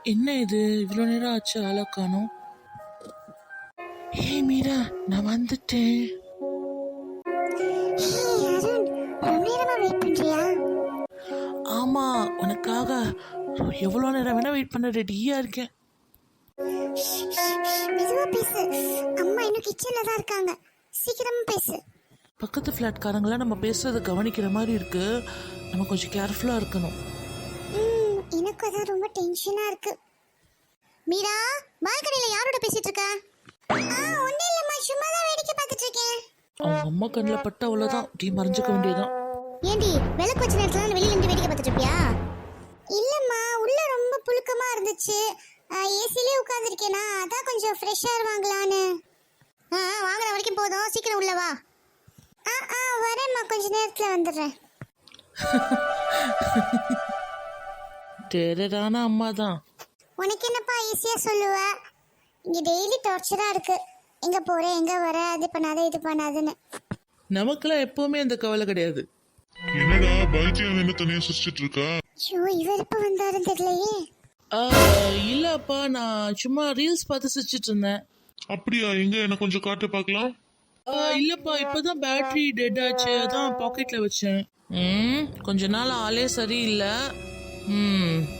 என்ன இது இவ்வளோ நேரம் ஆச்சு ஆளை காணோம். ஹே மீரா, நான் வந்துட்டேன். ஆமா, உனக்காக எவ்வளோ நேரம் வேணா வெயிட் பண்ண ரெடியா இருக்கேன். மெதுவா பேசு, அம்மா இன்னும் கிச்சன்ல தான் இருக்காங்க, சீக்கிரமா பேசு. பக்கத்து ஃப்ளாட்காரங்களாம் நம்ம பேசுறதை கவனிக்கிற மாதிரி இருக்கு, நம்ம கொஞ்சம் கேர்ஃபுல்லா இருக்கணும். எனக்கு அதான் ரொம்ப டென்ஷனா இருக்கு. மீரா, பால்கனில யாரோட பேசிட்டு இருக்க? ஒண்ணு இல்லம்மா, சும்மா தான் வேடிக்கை பார்த்துட்டு இருக்கேன். அவங்க அம்மா கண்ணில் பட்ட அவ்வளோதான், டீ மறைஞ்சிக்க வேண்டியதான். ஏண்டி விளக்கு வச்ச நேரத்துல வெளியில இருந்து வேடிக்கை பார்த்துட்டு இருப்பியா? இல்லம்மா, உள்ள ரொம்ப புழுக்கமா இருந்துச்சு, ஏசிலே உட்கார்ந்துருக்கேனா, அதான் கொஞ்சம் ஃப்ரெஷ் ஏர் வாங்கலான்னு. வாங்குற வரைக்கும் போதும், சீக்கிரம் உள்ள வா. வரேம்மா, கொஞ்ச நேரத்துல வந்துடுறேன். டெரரான அம்மா தான். உனக்கு என்னப்பா ஈஸியா சொல்லுவ, இங்க டெய்லி டார்ச்சரா இருக்கு, எங்க போற எங்க வர, அது பண்ணாத இது பண்ணாதுன்னு. நமக்கெல்லாம் எப்பவுமே அந்த கவலை கிடையாது. என்னடா பால்கனில என்ன தனியா சிரிச்சிட்டு இருக்கா? ஐயோ, இவர் எப்ப வந்தாருன்னு தெரியலையே. இல்லப்பா, நான் சும்மா ரீல்ஸ் பார்த்து சிரிச்சிட்டு இருந்தேன். அப்படியா? எங்க எனக்கு கொஞ்சம் காட்டு பார்க்கலாம். இல்லப்பா, இப்பதான் பேட்டரி டெட் ஆச்சு, அதான் பாக்கெட்ல வச்சேன். கொஞ்ச நாள் ஆளே சரியில்லை.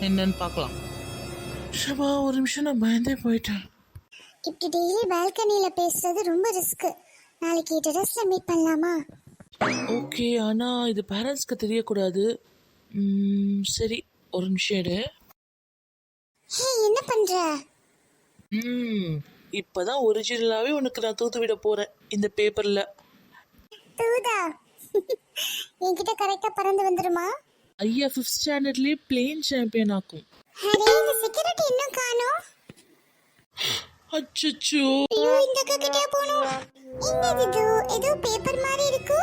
என்னன்னு பார்க்கலாம். ஷபா, ஒரு நிமிஷம் நான் பயந்தே போயிட்டேன். இப்படி டெய்லி பால்கனில பேசுறது ரொம்ப ரிஸ்க். நாளைக்கு டெரஸ்ல மீட் பண்ணலாமா? ஓகே, ஆனா இது பேரண்ட்ஸ்க்கு தெரியக்கூடாது. சரி, ஒரு நிமிஷம் இரு. என்ன பண்ற? இப்பதான் ஒரிஜினலாவே உனக்கு நான் தூத்து விட போறேன் இந்த பேப்பர்ல. தூதா? என்கிட்ட கரெக்டா பறந்து வந்துருமா? ஐயா 5th ஸ்டாண்டர்ட்லயே பிளேன் சாம்பியன் ஆக்கும். அரே, இந்த செக்யூரிட்டி இன்னும் காணோம். அச்சச்சோ, ஐயோ, இந்த கிட்டே போணும். என்னது இது? ஏதோ பேப்பர் மாதிரி இருக்கு.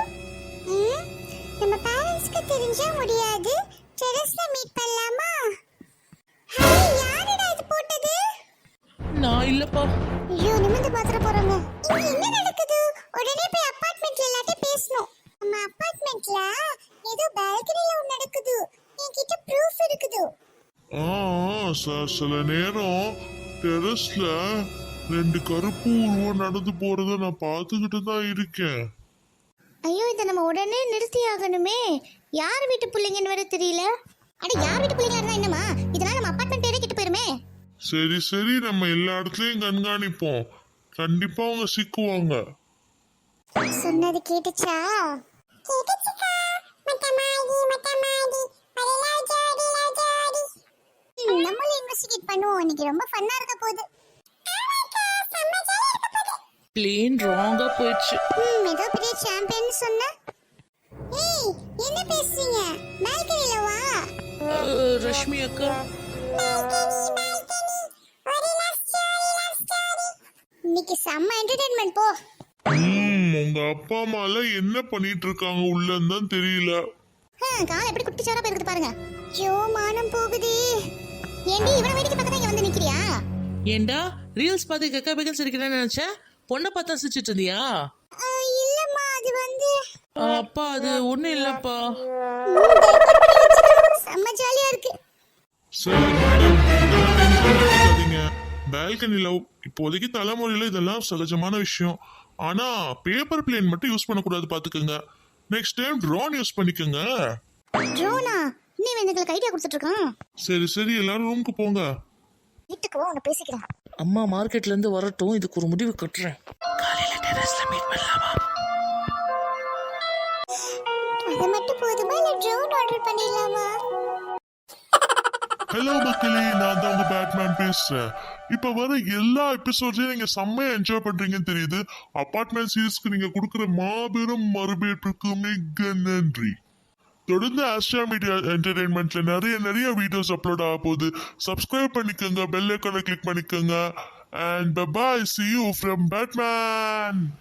நம்ம பேரண்ட்ஸ்க்கு தெரிஞ்சா முடியாது, டெரஸ்ல மீட் பண்ணலாமா? ஹாய், யாரடா இது போட்டது? நான் இல்லப்பா. ஐயோ, நிமிர்ந்து பாத்துற போறாங்க. இங்க என்ன நடக்குது? உடனே போய் அபார்ட்மெண்ட்ல எல்லாத்தையும் பேசணும். நம்ம அபார்ட்மெண்ட்ல ஏதோ பால்கனில ஒன்னு நடக்குது, என்கிட்ட ப்ரூஃப் இருக்குது. சில நேரம் டெரஸ்ல 2 கருப்பு உருவம் நடந்து போறத நான் பார்த்துக்கிட்டு தான் இருக்கேன். ஐயோ, இதை நம்ம உடனே நிறுத்தி ஆகணுமே. யார் வீட்டு பிள்ளைங்கன்னு வேற தெரியல. அட, யார் வீட்டு பிள்ளைங்களா இருந்தா என்னமா, இதனால நம்ம அபார்ட்மெண்ட் பேரே கிட்ட போயிருமே. சரி, நம்ம எல்லா இடத்துலயும் கண்காணிப்போம், கண்டிப்பா அவங்க சிக்குவாங்க. சொன்னது கேட்டுச்சா? கேட்டுச்சுக்கா. நம்மளும் இன்வெஸ்டிகேட் பண்ணுவோம், இன்னைக்கு ரொம்ப ஃபன்னா இருக்க போகுது. பிளேன் ராங்கா போயிடுச்சு. ஏதோ பெரிய சாம்பியன் சொன்ன. ஏய், என்ன பேசுறீங்க? பால்கனில வா. ரஷ்மி அக்கா, இன்னைக்கு செம்ம என்டர்டெயின்மெண்ட் போ. உங்க அப்பா அம்மா என்ன பண்ணிட்டு இருக்காங்க உள்ளன்னு தான் தெரியல. கால் எப்படி குட்டிச்சாரா போயிருக்கு பாருங்க. ஐயோ, மானம் போகுது. ஏண்டி இவனை வேடிக்கை பார்க்க இங்க வந்து நிக்கிறியா? ஏண்டா ரீல்ஸ் பார்த்து கக்கா பேக்கன் சிரிக்கிறேன்னு நினைச்சேன், பொண்ணை பார்த்தா சிரிச்சிட்டு இருந்தியா? இல்லம்மா, அது வந்து அப்பா, அது ஒண்ணும் இல்லப்பா. செம்ம ஜாலியா இருக்கு. சரி மேடம், இருக்காதீங்க. பால்கனில இப்போதைக்கு தலைமுறையில இதெல்லாம் சகஜமான விஷயம். ஆனா பேப்பர் பிளேன் மட்டும் யூஸ் பண்ணக்கூடாது, பாத்துக்கோங்க. நெக்ஸ்ட் டைம் ட்ரோன் யூஸ் பண்ணிக்கோங்க. ட்ரோனா? நீ எங்களுக்கு ஐடியா கொடுத்துட்டு இருக்கான். சரி, எல்லாரும் ரூமுக்கு போங்க. வீட்டுக்கு வா, உன்னை பேசிக்கிறேன். அம்மா மார்க்கெட்ல இருந்து வரட்டும், இதுக்கு ஒரு முடிவு கட்டுறேன். காலையில டெரஸ்ல மீட் பண்ணலாமா? அது மட்டும் போதுமா, இல்ல ட்ரோன் ஆர்டர் பண்ணிடலாமா? ஹலோ மக்களே, நான் தான் உங்க பேட்மேன் பேசுறேன். இப்ப வர எல்லா எபிசோட்ஸையும் நீங்க செம்மையா என்ஜாய் பண்றீங்கன்னு தெரியுது. அபார்ட்மெண்ட் சீரிஸ்க்கு நீங்க கொடுக்குற மாபெரும் மறுபேற்றுக்கு மிக நன்றி. தொடர்ந்து ஆஸ்ட்ரா மீடியா என்டர்டைன்மெண்ட்ல நிறைய வீடியோஸ் அப்லோட் ஆக போகுது. சப்ஸ்கிரைப் பண்ணிக்கோங்க, பெல் ஐகானை கிளிக் பண்ணிக்கோங்க. And bye bye, see you from Batman.